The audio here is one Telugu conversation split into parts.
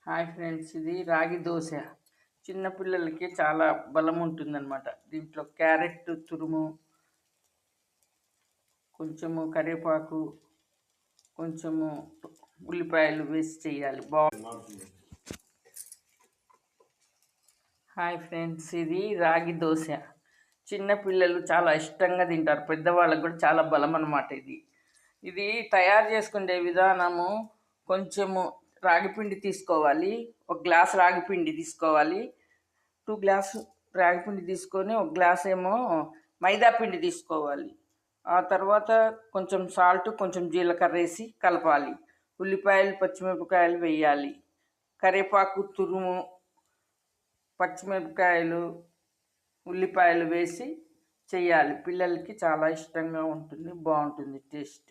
హాయ్ ఫ్రెండ్స్, ఇది రాగి దోశ. చిన్న పిల్లలకి చాలా బలం ఉంటుందన్నమాట. దీంట్లో క్యారెట్ తురుము, కొంచెము కరివేపాకు, కొంచెము ఉల్లిపాయలు వేసి చేయాలి. బాగుంటుంది. హాయ్ ఫ్రెండ్స్, ఇది రాగి దోశ. చిన్న పిల్లలు చాలా ఇష్టంగా తింటారు. పెద్దవాళ్ళకు కూడా చాలా బలం అన్నమాట. ఇది తయారు చేసుకునే విధానము, కొంచెము రాగిపిండి తీసుకోవాలి. ఒక గ్లాస్ రాగిపిండి తీసుకోవాలి. 2 గ్లాసు రాగిపిండి తీసుకొని, ఒక గ్లాస్ ఏమో మైదా పిండి తీసుకోవాలి. ఆ తర్వాత కొంచెం సాల్ట్, కొంచెం జీలకర్ర వేసి కలపాలి. ఉల్లిపాయలు, పచ్చిమిరపకాయలు వేయాలి. కరివేపాకు తురుము, పచ్చిమిరపకాయలు, ఉల్లిపాయలు వేసి చేయాలి. పిల్లలకి చాలా ఇష్టంగా ఉంటుంది, బాగుంటుంది టేస్ట్.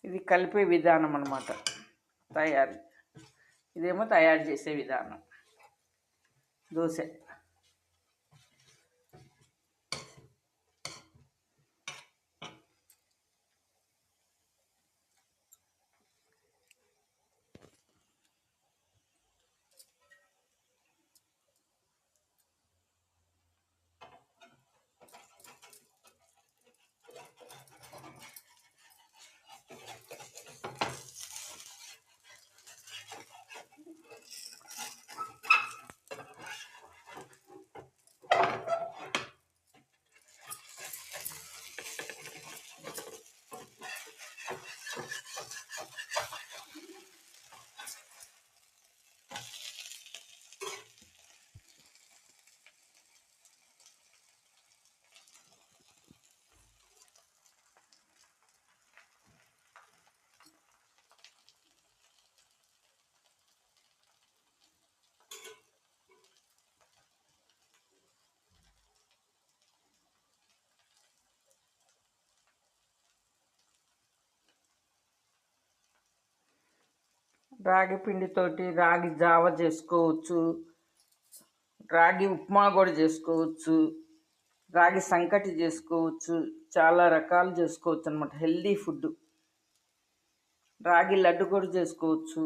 ఇది కలిపే విధానం అన్నమాట. ఇదేమో తయారు చేసే విధానం. దోశ రాగి పిండితోటి రాగి జావ చేసుకోవచ్చు, రాగి ఉప్మా కూడా చేసుకోవచ్చు, రాగి సంకటి చేసుకోవచ్చు. చాలా రకాలు చేసుకోవచ్చు అన్నమాట. Healthy food. రాగి లడ్డు కూడా చేసుకోవచ్చు.